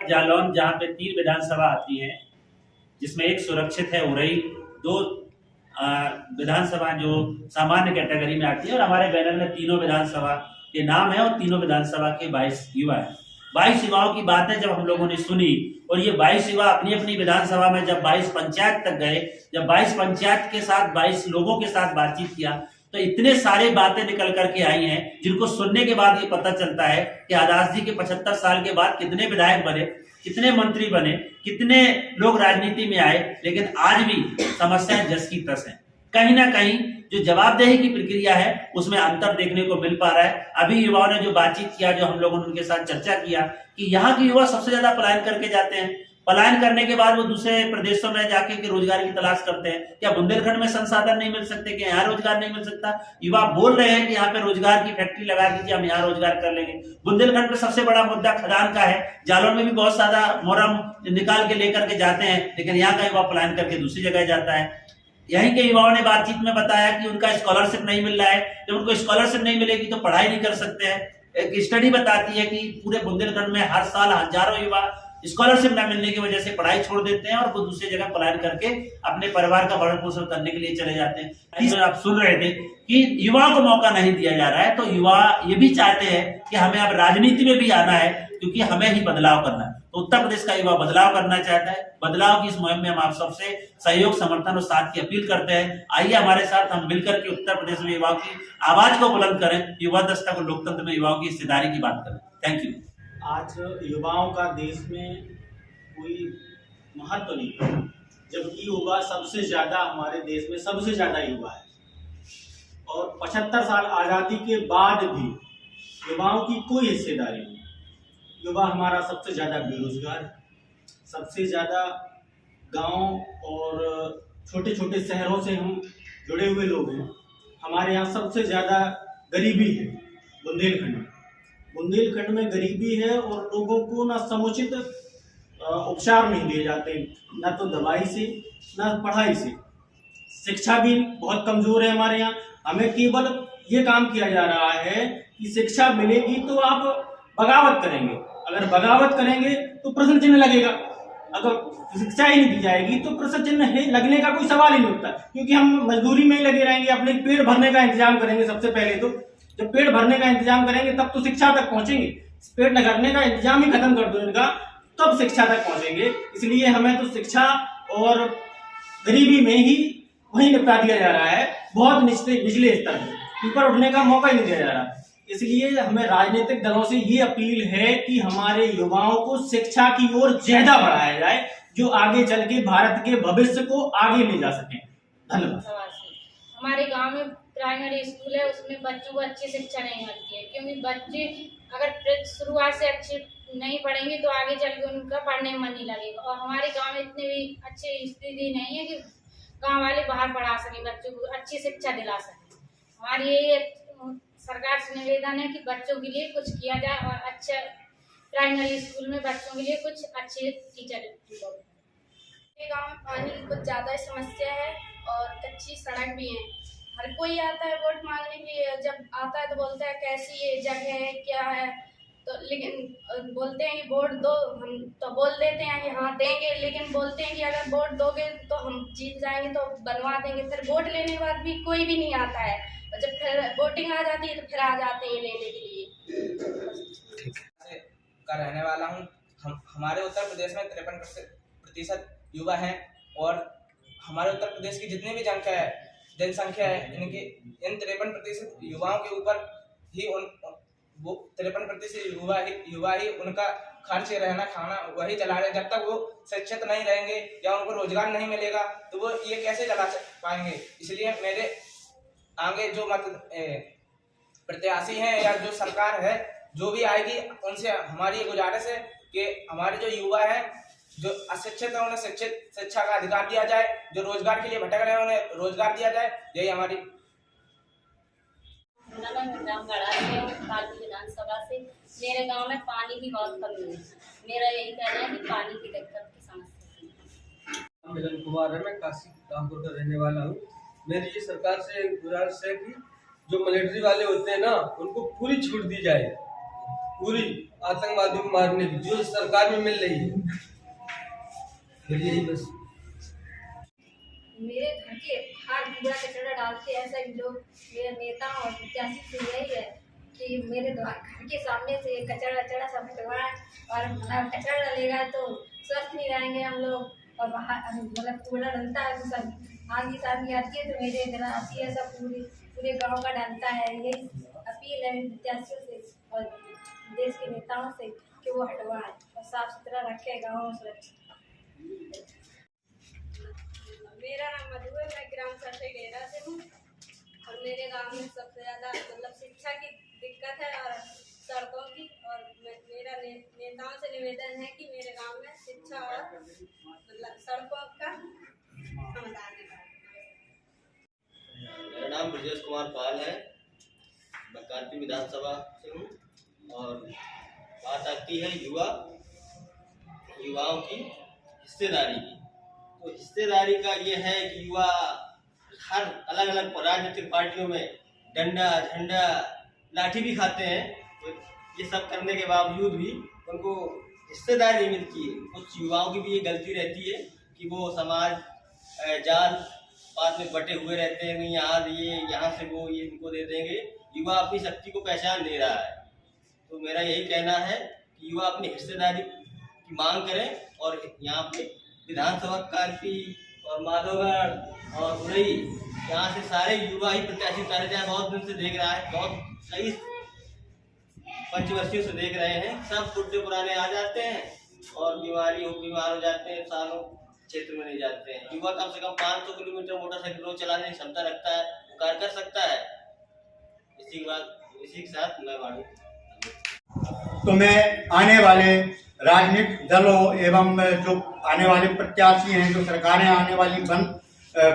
जालौन जहाँ पे 3 विधानसभा आती हैं, जिसमें एक सुरक्षित है उरई, 2 विधानसभा जो सामान्य कैटेगरी में आती है, और हमारे बैनर में तीनों विधानसभा के नाम है और तीनों विधानसभा के 22 युवा है। 22 युवाओं की बातें जब हम लोगों ने सुनी और ये 22 युवा अपनी अपनी विधानसभा में जब 22 पंचायत तक गए, जब 22 पंचायत के साथ 22 लोगों के साथ बातचीत किया, तो इतने सारे बातें निकल करके आई हैं जिनको सुनने के बाद ये पता चलता है कि आजाद जी के 75 साल के बाद कितने विधायक बने, कितने मंत्री बने, कितने लोग राजनीति में आए, लेकिन आज भी समस्याएं जस की तस हैं। कहीं ना कहीं जो जवाबदेही की प्रक्रिया है उसमें अंतर देखने को मिल पा रहा है। अभी युवाओं ने जो बातचीत किया, जो हम लोगों ने उनके साथ चर्चा किया कि यहाँ के युवा सबसे ज्यादा पलायन करके जाते हैं, पलायन करने के बाद वो दूसरे प्रदेशों में जाके के रोजगार की तलाश करते हैं। क्या बुंदेलखंड में संसाधन नहीं मिल सकते, क्या यहाँ रोजगार नहीं मिल सकता? युवा बोल रहे हैं कि यहाँ पे रोजगार की फैक्ट्री लगा दीजिए, हम यहाँ रोजगार कर लेंगे। बुंदेलखंड में सबसे बड़ा मुद्दा खदान का है। जालौन में भी बहुत ज्यादा मोरम निकाल के लेकर के जाते हैं, लेकिन यहाँ का युवा पलायन करके दूसरी जगह जाता है। यहीं के युवाओं ने बातचीत में बताया कि उनका स्कॉलरशिप नहीं मिल रहा है। जब उनको स्कॉलरशिप नहीं मिलेगी तो पढ़ाई नहीं कर सकते हैं। एक स्टडी बताती है कि पूरे बुंदेलखंड में हर साल हजारों युवा स्कॉलरशिप न मिलने की वजह से पढ़ाई छोड़ देते हैं और वो दूसरी जगह पलायन करके अपने परिवार का भरण पोषण करने के लिए चले जाते हैं। आप सुन रहे थे कि युवाओं को मौका नहीं दिया जा रहा है, तो युवा ये भी चाहते हैं कि हमें अब राजनीति में भी आना है, क्योंकि हमें ही बदलाव करना है। तो उत्तर प्रदेश का युवा बदलाव करना चाहता है। बदलाव की इस मुहिम में हम आप सबसे सहयोग, समर्थन और साथ की अपील करते हैं। आइए हमारे साथ हम मिलकर के उत्तर प्रदेश में युवाओं की आवाज को बुलंद करें, युवा दस्ता को लोकतंत्र में युवाओं की हिस्सेदारी की बात करें। Thank you. आज युवाओं का देश में कोई महत्व नहीं है, जबकि युवा सबसे ज्यादा, हमारे देश में सबसे ज्यादा युवा है। और 75 साल आज़ादी के बाद भी युवाओं की कोई हिस्सेदारी नहीं। युवा हमारा सबसे ज़्यादा बेरोजगार है, सबसे ज़्यादा गांव और छोटे छोटे शहरों से हम जुड़े हुए लोग हैं। हमारे यहाँ सबसे ज़्यादा गरीबी है बुंदेलखंड में। बुंदेलखंड में गरीबी है और लोगों को ना समुचित उपचार नहीं दिए जाते, ना तो दवाई से ना पढ़ाई से। शिक्षा भी बहुत कमजोर है हमारे यहाँ। हमें केवल ये काम किया जा रहा है कि शिक्षा मिलेगी तो आप बगावत करेंगे, अगर बगावत करेंगे तो प्रश्न चिन्ह लगेगा। अगर शिक्षा ही नहीं दी जाएगी तो प्रश्न चिन्ह लगने का कोई सवाल ही नहीं उठता, क्योंकि हम मजदूरी में ही लगे रहेंगे। अपने पेट भरने का इंतजाम करेंगे सबसे पहले। तो जब पेट भरने का इंतजाम करेंगे तब तो शिक्षा तक पहुंचेंगे। पेट न भरने का इंतजाम ही खत्म कर दो इनका, तब शिक्षा तक पहुंचेंगे। इसलिए हमें तो शिक्षा और गरीबी में ही वही निपटा दिया जा रहा है, बहुत निचले स्तर पर। ऊपर उठने का मौका ही नहीं दिया जा रहा। इसलिए हमें राजनीतिक दलों से ये अपील है कि हमारे युवाओं को शिक्षा की ओर ज्यादा बढ़ाया जाए, जो आगे चल के भारत के भविष्य को आगे ले जा सके। धन्यवाद। हमारे गांव में प्राइमरी स्कूल है, उसमें बच्चों को अच्छी शिक्षा नहीं मिलती है, क्योंकि बच्चे अगर शुरुआत से अच्छे नहीं पढ़ेंगे तो आगे चल के उनका पढ़ने में मन नहीं लगेगा। और हमारे गांव में इतनी भी अच्छी स्थिति नहीं है कि गांव वाले बाहर पढ़ा सके, बच्चों को अच्छी शिक्षा दिला सके। हमारी यही सरकार से निवेदन है कि बच्चों के लिए कुछ किया जाए और अच्छा प्राइमरी स्कूल में बच्चों के लिए कुछ अच्छे टीचर। मेरे गांव में पानी की कुछ ज़्यादा समस्या है और कच्ची सड़क भी है। हर कोई आता है वोट मांगने के लिए, जब आता है तो बोलता है कैसी ये जगह है, क्या है, तो लेकिन बोलते हैं कि वोट दो। हम तो बोल देते हैं कि हाँ देंगे, लेकिन बोलते हैं कि अगर वोट दोगे तो हम जीत जाएंगे तो बनवा देंगे। फिर वोट लेने के बाद भी कोई भी नहीं आता है, और जब फिर वोटिंग आ जाती है तो फिर आ जाते हैं लेने के लिए। का रहने वाला हूँ। हमारे उत्तर प्रदेश में 53% युवा हैं, और हमारे उत्तर प्रदेश की जितनी भी जनसंख्या है, इन 53% युवाओं के ऊपर ही वो 53% युवा ही उनका खर्च, रहना, खाना वही चला रहे। जब तक वो शिक्षित नहीं रहेंगे या उनको रोजगार नहीं मिलेगा तो वो ये कैसे चला पाएंगे। इसलिए मेरे आगे जो प्रत्याशी हैं या जो सरकार है जो भी आएगी, उनसे हमारी गुजारिश है कि हमारे जो युवा हैं, जो अशिक्षित है, उन्हें शिक्षा का अधिकार दिया जाए। जो रोजगार के लिए भटक रहे हैं उन्हें रोजगार दिया जाए। यही हमारी। विधानसभा से मेरे गांव में पानी की बहुत कमी है। मेरा यही कहना है कि पानी की दिक्कत की समस्या। मिलन कुमार है, मैं काशी रामपुर का रहने वाला हूँ। मेरी ये सरकार से गुजारिश है कि जो मिलिट्री वाले होते हैं ना, उनको पूरी छूट दी जाए, पूरी। आतंकवादियों को मारने की, जो सरकार में मिल रही है। फिर यही बस मेरे घर के बाहर कूड़ा कचरा डालते हैं सभी लोग। मेरे नेता और प्रत्याशी से यही है कि मेरे घर के सामने से कचरा वचड़ा सब हटवाएं, और कचरा डालेगा तो स्वस्थ नहीं रहेंगे हम लोग। और बाहर मतलब कूड़ा डलता है तो सब आगे सामने आती है तो मेरे इधर आती है, सब पूरे गांव का डलता है। यही अपील है प्रत्याशियों से और देश के नेताओं से कि वो हटवाएं और साफ सुथरा रखे गाँव सुरक्षित। मेरा नाम मधु है, मैं ग्राम सरसई डेरा से हूँ और मेरे गांव में सबसे ज़्यादा मतलब शिक्षा की दिक्कत है और सड़कों की। और मेरा नेताओं से निवेदन है कि मेरे गांव में शिक्षा और मतलब सड़कों का समाधान निकालें। मेरा नाम ब्रजेश कुमार पाल है, मैं कानपुर विधानसभा से हूँ। और बात आती है युवाओं की हिस्सेदारी की। तो हिस्सेदारी का ये है कि युवा हर अलग अलग राजनीतिक पार्टियों में डंडा झंडा लाठी भी खाते हैं, तो ये सब करने के बावजूद भी उनको हिस्सेदारी नहीं मिलती है। कुछ युवाओं की भी ये गलती रहती है कि वो समाज जाल पात में बटे हुए रहते हैं, यहाँ से वो ये इनको दे देंगे। युवा अपनी शक्ति को पहचान नहीं रहा है। तो मेरा यही कहना है कि युवा अपनी हिस्सेदारी की मांग करें और यहाँ पे विधानसभा कानपुर और माधवगढ़ और उरई, यहाँ से सारे युवा ही प्रत्याशी उतारे जाए। बहुत दिन से देख रहा है, बहुत कई पंचवर्षियों से देख रहे हैं, सब बुढ़े पुराने आ जाते हैं और बीमार हो जाते हैं, सालों क्षेत्र में नहीं जाते हैं। युवा कम से कम 500 किलोमीटर मोटरसाइकिल रोज चलाने की क्षमता रखता है, वो कार्य कर सकता है। इसी के साथ मैं वाणी। तो मैं आने वाले राजनीतिक दलों एवं जो आने वाले प्रत्याशी हैं, जो सरकारें आने वाली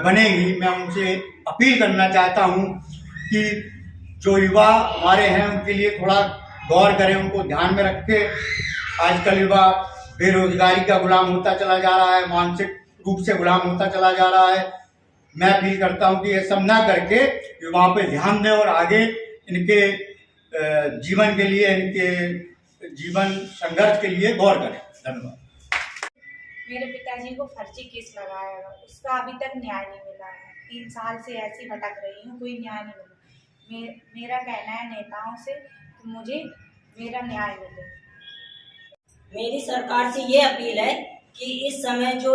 बनेगी, मैं उनसे अपील करना चाहता हूं कि जो युवा हमारे हैं उनके लिए थोड़ा गौर करें, उनको ध्यान में रखें। आजकल युवा बेरोजगारी का गुलाम होता चला जा रहा है, मानसिक रूप से गुलाम होता चला जा रहा है। मैं अपील करता हूं कि ये सब ना करके युवाओं पे ध्यान दें और आगे इनके जीवन के लिए, इनके जीवन संघर्ष के लिए गौर करें। धन्यवाद। मेरे पिताजी को फर्जी केस लगाया है, उसका अभी तक न्याय नहीं मिला है। 3 साल से ऐसी भटक रही हूँ, कोई न्याय नहीं मिला। मेरा कहना है नेताओं से कि मुझे मेरा न्याय मिले। मेरी सरकार से ये अपील है कि इस समय जो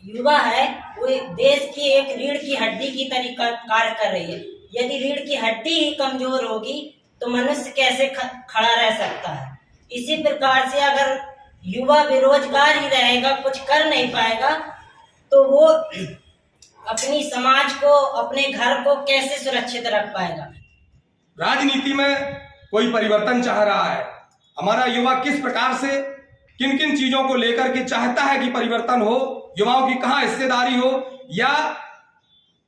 युवा है वो देश की एक रीढ़ की हड्डी की तरह कार्य कर रही है। यदि रीढ़ की हड्डी ही कमजोर होगी तो मनुष्य कैसे खड़ा रह सकता है। इसी प्रकार से अगर युवा बेरोजगार ही रहेगा, कुछ कर नहीं पाएगा, तो वो अपनी समाज को, अपने घर को कैसे सुरक्षित रख पाएगा। राजनीति में कोई परिवर्तन चाह रहा है। हमारा युवा किस प्रकार से किन किन चीजों को लेकर के चाहता है कि परिवर्तन हो, युवाओं की कहाँ हिस्सेदारी हो, या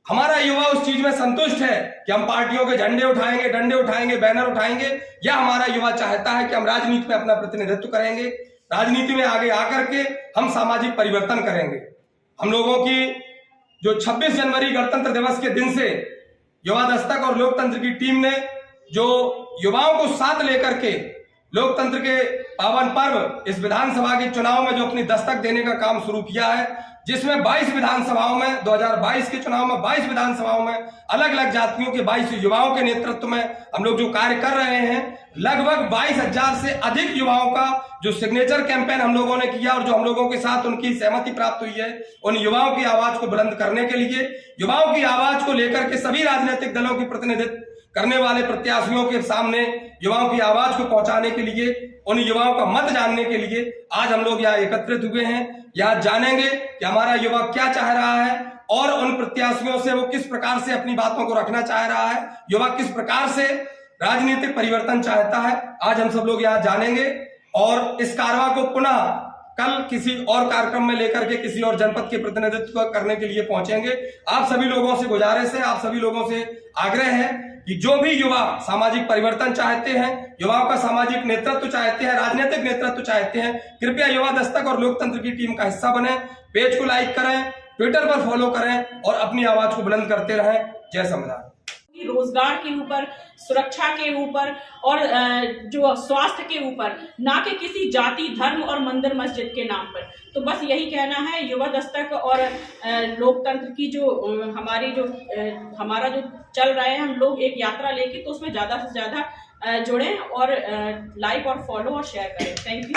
हमारा युवा उस चीज में संतुष्ट है कि हम पार्टियों के झंडे उठाएंगे, डंडे उठाएंगे, बैनर उठाएंगे, या हमारा युवा चाहता है कि हम राजनीति में अपना प्रतिनिधित्व करेंगे, राजनीति में आगे आकर के हम सामाजिक परिवर्तन करेंगे। हम लोगों की जो 26 जनवरी गणतंत्र दिवस के दिन से युवा दस्तक और लोकतंत्र की टीम ने जो युवाओं को साथ लेकर के लोकतंत्र के पावन पर्व इस विधानसभा के चुनाव में जो अपनी दस्तक देने का काम शुरू किया है, जिसमें 22 विधानसभाओं में 2022 के चुनाव में 22 विधानसभाओं में अलग अलग जातियों के 22 युवाओं के नेतृत्व में हम लोग जो कार्य कर रहे हैं, लगभग 22,000 से अधिक युवाओं का जो सिग्नेचर कैंपेन हम लोगों ने किया और जो हम लोगों के साथ उनकी सहमति प्राप्त हुई है, उन युवाओं की आवाज को बुलंद करने के लिए, युवाओं की आवाज को लेकर के सभी राजनीतिक दलों की प्रतिनिधित्व करने वाले प्रत्याशियों के सामने युवाओं की आवाज को पहुंचाने के लिए, उन युवाओं का मत जानने के लिए आज हम लोग यहाँ एकत्रित हुए हैं। यहाँ जानेंगे कि हमारा युवा क्या चाह रहा है और उन प्रत्याशियों से वो किस प्रकार से अपनी बातों को रखना चाह रहा है, युवा किस प्रकार से राजनीतिक परिवर्तन चाहता है। आज हम सब लोग यहाँ जानेंगे और इस कारवा को पुनः कल किसी और कार्यक्रम में लेकर के किसी और जनपद के प्रतिनिधित्व करने के लिए पहुंचेंगे। आप सभी लोगों से गुजारिश है, आप सभी लोगों से आग्रह है कि जो भी युवा सामाजिक परिवर्तन चाहते हैं, युवाओं का सामाजिक नेतृत्व चाहते हैं, राजनीतिक नेतृत्व चाहते हैं, कृपया युवा दस्तक और लोकतंत्र की टीम का हिस्सा बने। पेज को लाइक करें, ट्विटर पर फॉलो करें और अपनी आवाज को बुलंद करते रहें। जय संविधान। रोजगार के ऊपर, सुरक्षा के ऊपर और जो स्वास्थ्य के ऊपर, ना कि किसी जाति, धर्म और मंदिर मस्जिद के नाम पर। तो बस यही कहना है, युवा दस्तक और लोकतंत्र की जो हमारा जो चल रहा है, हम लोग एक यात्रा लेके, तो उसमें ज़्यादा से ज़्यादा जुड़ें और लाइक और फॉलो और शेयर करें। Thank you.